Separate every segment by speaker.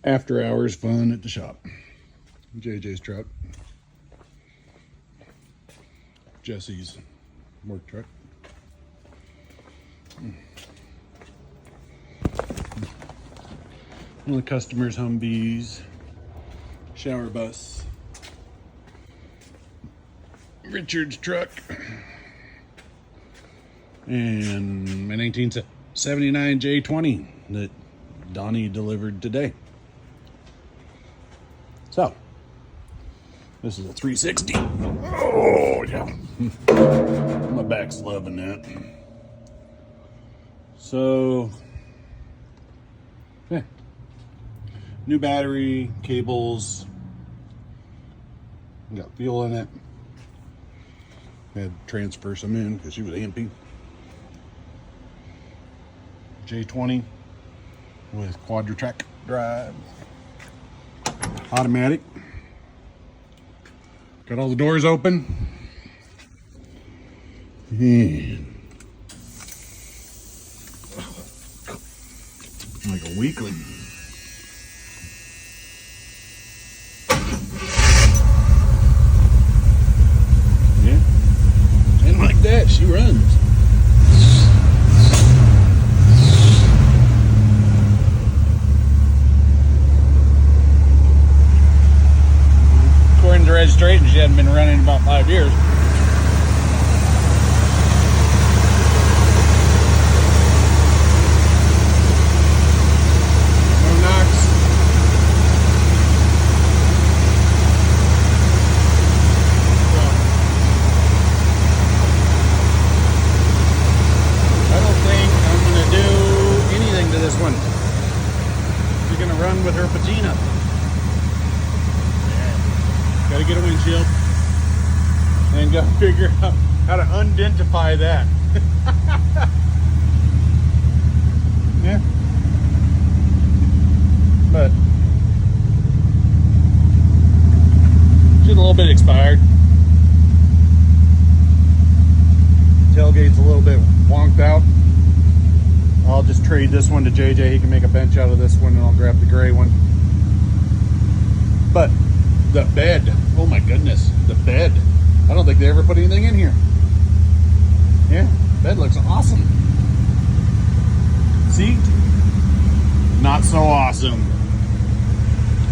Speaker 1: after hours fun at the shop. JJ's truck. Jesse's work truck. One of the customers' Humvees. Shower bus. Richard's truck. And my 1979 J20 that Donnie delivered today. So, this is a 360. Oh, yeah. My back's loving that. So, yeah. New battery, cables. Got fuel in it. Had to transfer some in because she was empty. J20 with quadra-track drive. Automatic. Got all the doors open. And like a weekly. Yeah. And like that, she runs. According to registration, she hadn't been running in about 5 years. No knocks. I don't think I'm going to do anything to this one. She's going to run with her patina. Got to get a windshield and got to figure out how to undentify that. Yeah. But she's a little bit expired. Tailgate's a little bit wonked out. I'll just trade this one to JJ. He can make a bench out of this one and I'll grab the gray one. But the bed, oh my goodness, the bed. I don't think they ever put anything in here. Yeah, bed looks awesome. Seat, not so awesome.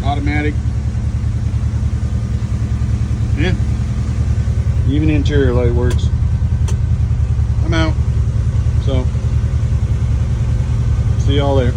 Speaker 1: Automatic. Yeah, even interior light works. I'm out. So, see y'all there.